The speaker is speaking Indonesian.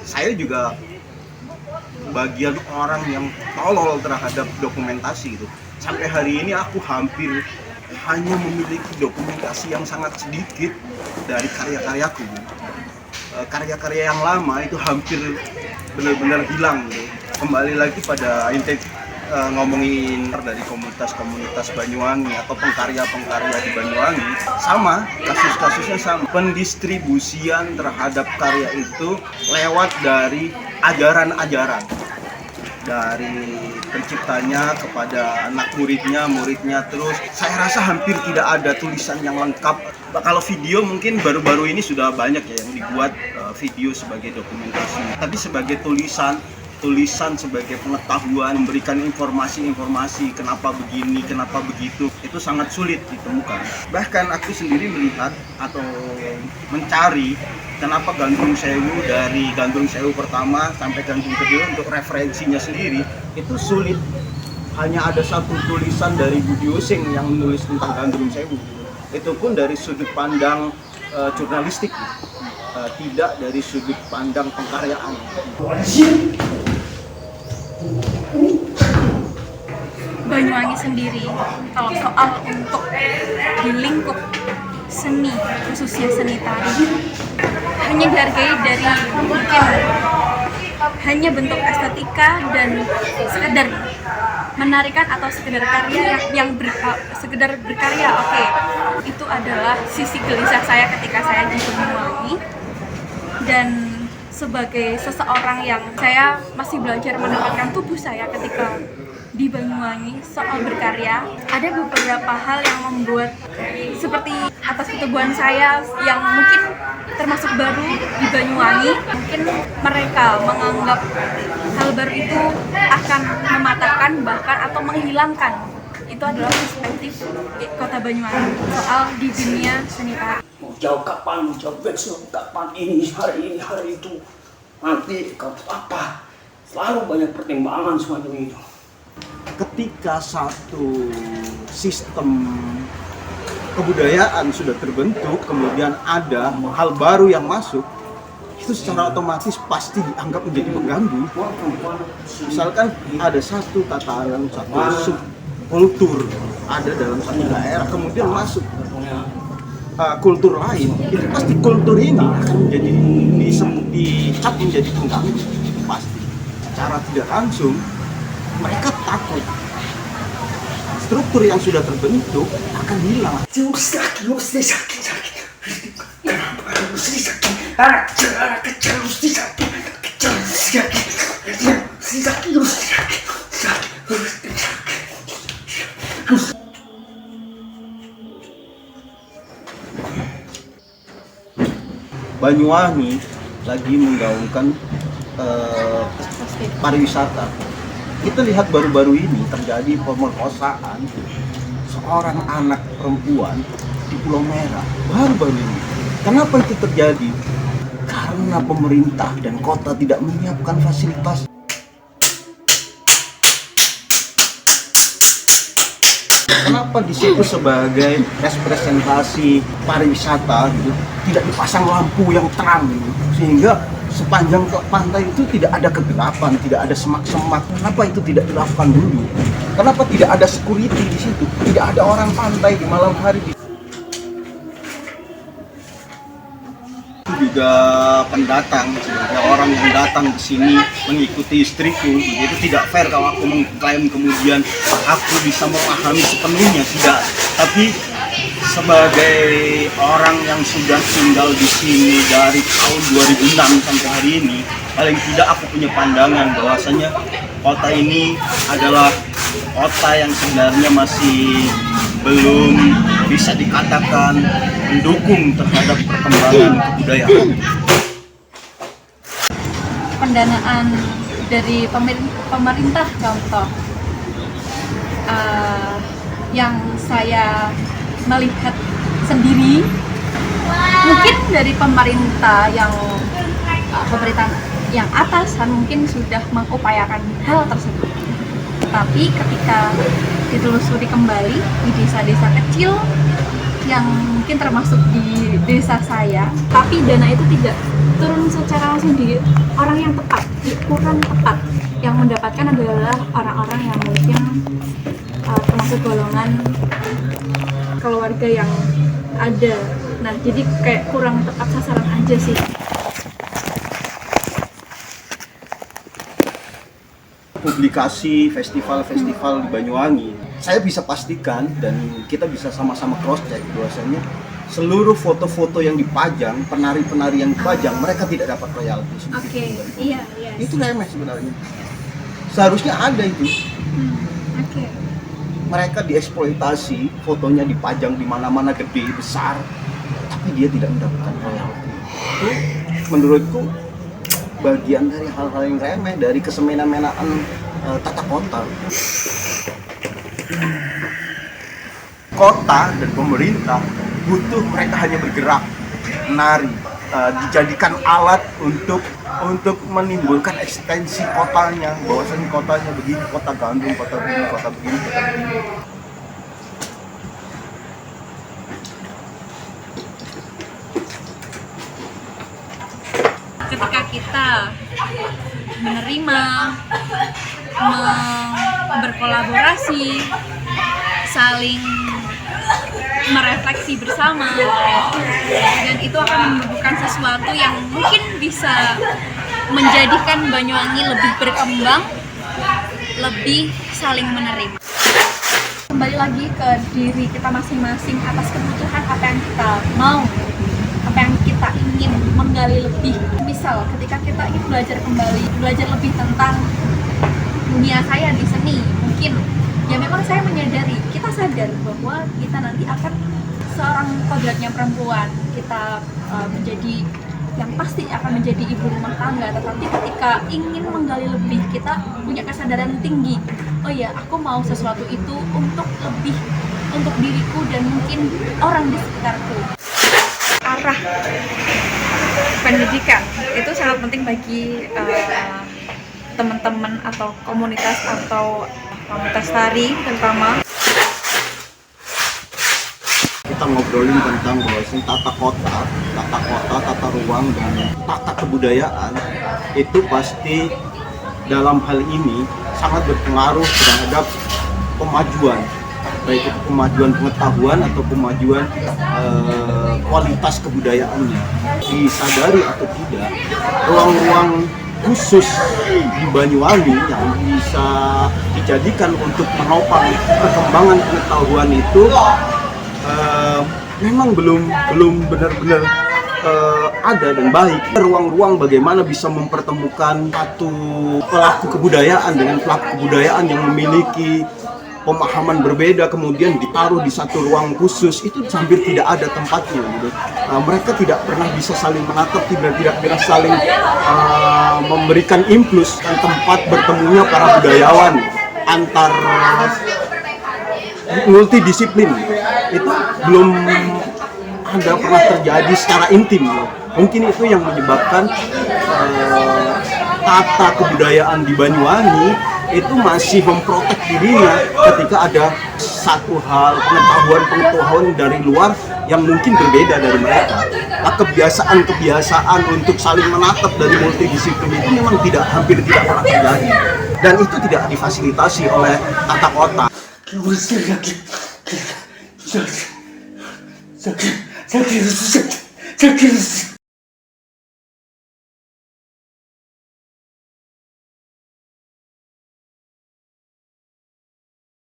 saya juga bagian orang yang tolol terhadap dokumentasi gitu. Sampai hari ini aku hampir hanya memiliki dokumentasi yang sangat sedikit dari karya-karyaku. Karya-karya yang lama itu hampir benar-benar hilang gitu. Kembali lagi pada ngomongin dari komunitas-komunitas Banyuwangi atau pengkarya-pengkarya di Banyuwangi, sama, kasus-kasusnya sama. Pendistribusian terhadap karya itu lewat dari ajaran-ajaran, dari penciptanya kepada anak muridnya terus. Saya rasa hampir tidak ada tulisan yang lengkap. Kalau video mungkin baru-baru ini sudah banyak ya yang dibuat video sebagai dokumentasi, tapi sebagai tulisan sebagai pengetahuan, memberikan informasi kenapa begini, kenapa begitu, itu sangat sulit ditemukan. Bahkan aku sendiri melihat atau mencari kenapa Gandrung Sewu, dari Gandrung Sewu pertama sampai Gandrung kedua, untuk referensinya sendiri itu sulit. Hanya ada satu tulisan dari Budi Using yang menulis tentang Gandrung Sewu, itu pun dari sudut pandang jurnalistik, tidak dari sudut pandang pengkaryaan. Banyuwangi sendiri, kalau soal untuk di lingkup seni, khususnya seni tari, hanya dihargai dari mungkin hanya bentuk estetika dan sekedar menarikan atau sekedar karya sekedar berkarya. Oke, itu adalah sisi gelisah saya ketika saya di Banyuwangi. Dan sebagai seseorang yang saya masih belajar menempatkan tubuh saya ketika di Banyuwangi soal berkarya, ada beberapa hal yang membuat seperti atas keteguhan saya yang mungkin termasuk baru di Banyuwangi, mungkin mereka menganggap hal baru itu akan mematahkan bahkan atau menghilangkan. Itu adalah perspektif kota Banyuwangi soal di dunia seni tari. Mau jauh kapan, mau jauh besok, kapan ini, hari itu, nanti apa, selalu banyak pertimbangan semacam itu. Ketika satu sistem kebudayaan sudah terbentuk, kemudian ada hal baru yang masuk, itu secara otomatis pasti dianggap menjadi pengganggu. Misalkan ada satu tatanan, satu subkultur ada dalam satu daerah, kemudian masuk kultur lain, itu pasti kultur ini akan menjadi dicap menjadi pengganggu. Pasti secara tidak langsung mereka takut struktur yang sudah terbentuk akan hilang. Banyuwangi lagi menggaungkan pariwisata. Kita lihat baru-baru ini terjadi pemerkosaan seorang anak perempuan di Pulau Merah. Baru-baru ini. Kenapa itu terjadi? Karena pemerintah dan kota tidak menyiapkan fasilitas. Kenapa di situ sebagai representasi pariwisata gitu, tidak dipasang lampu yang terang gitu, sehingga sepanjang pantai itu tidak ada kegelapan, tidak ada semak-semak. Kenapa itu tidak dilakukan dulu? Kenapa tidak ada security di situ? Tidak ada orang pantai di malam hari. Juga pendatang, sebagai orang yang datang ke sini mengikuti istriku, itu tidak fair kalau aku mengklaim kemudian aku bisa memahami sepenuhnya, tidak. Tapi sebagai orang yang sudah tinggal di sini dari tahun 2006 sampai hari ini, paling tidak aku punya pandangan bahwasanya kota ini adalah kota yang sebenarnya masih belum bisa dikatakan mendukung terhadap perkembangan kebudayaan. Pendanaan dari pemerintah contoh yang saya melihat sendiri, mungkin dari pemerintah yang atasan mungkin sudah mengupayakan hal tersebut. Tapi ketika ditelusuri kembali di desa-desa kecil yang mungkin termasuk di desa saya, tapi dana itu tidak turun secara langsung di orang yang tepat, kurang tepat. Yang mendapatkan adalah orang-orang yang mungkin termasuk golongan keluarga yang ada. Nah, jadi kayak kurang tepat sasaran aja sih. Publikasi festival-festival di Banyuwangi, saya bisa pastikan dan kita bisa sama-sama cross check bahwasanya seluruh foto-foto yang dipajang, penari-penari yang dipajang, mereka tidak dapat royalti. Oke, iya. Itu remeh sebenarnya. Seharusnya ada itu. Oke. Mereka dieksploitasi, fotonya dipajang di mana-mana gede, besar, tapi dia tidak mendapatkan royalti. Itu menurutku bagian dari hal-hal yang remeh, dari kesemena-menaan tata kota. Kota dan pemerintah butuh mereka hanya bergerak, menari, dijadikan alat untuk menimbulkan ekstensi kotanya, bahwasannya kotanya begini, kota gandum, kota begini, kota begini, kota begini. Ketika kita menerima, berkolaborasi, saling merefleksi bersama, dan itu akan membutuhkan sesuatu yang mungkin bisa menjadikan Banyuwangi lebih berkembang, lebih saling menerima. Kembali lagi ke diri kita masing-masing atas kebutuhan apa yang kita mau, apa yang kita ingin menggali lebih. Misal ketika kita ingin belajar kembali, belajar lebih tentang dunia saya di seni, mungkin ya memang saya menyadari, kita sadar bahwa kita nanti akan seorang kodratnya perempuan, kita menjadi yang pasti akan menjadi ibu rumah tangga. Tetapi ketika ingin menggali lebih, kita punya kesadaran tinggi, oh ya, aku mau sesuatu itu untuk lebih, untuk diriku dan mungkin orang di sekitarku. Arah pendidikan itu sangat penting bagi teman-teman atau komunitas tari terutama. Kita ngobrolin tentang bahwasanya tata kota, tata ruang, dan tata kebudayaan itu pasti dalam hal ini sangat berpengaruh terhadap kemajuan, baik itu kemajuan pengetahuan atau kemajuan kualitas kebudayaannya. Disadari atau tidak, ruang-ruang khusus di Banyuwangi yang bisa dijadikan untuk menopang perkembangan pengetahuan itu memang belum benar-benar ada dan baik. Ruang-ruang bagaimana bisa mempertemukan satu pelaku kebudayaan dengan pelaku kebudayaan yang memiliki pemahaman berbeda, kemudian ditaruh di satu ruang khusus, itu hampir tidak ada tempatnya gitu. Mereka tidak pernah bisa saling menatap, tidak pernah saling memberikan impuls dan tempat bertemunya para budayawan antar multidisiplin. Itu belum ada pernah terjadi secara intim. Mungkin itu yang menyebabkan tata kebudayaan di Banyuwangi itu masih memprotek dirinya ketika ada satu hal pengetahuan dari luar yang mungkin berbeda dari mereka. Nah, kebiasaan untuk saling menatap dari multidisiplin itu memang hampir tidak pernah terjadi, dan itu tidak difasilitasi oleh tata kota. Sakit.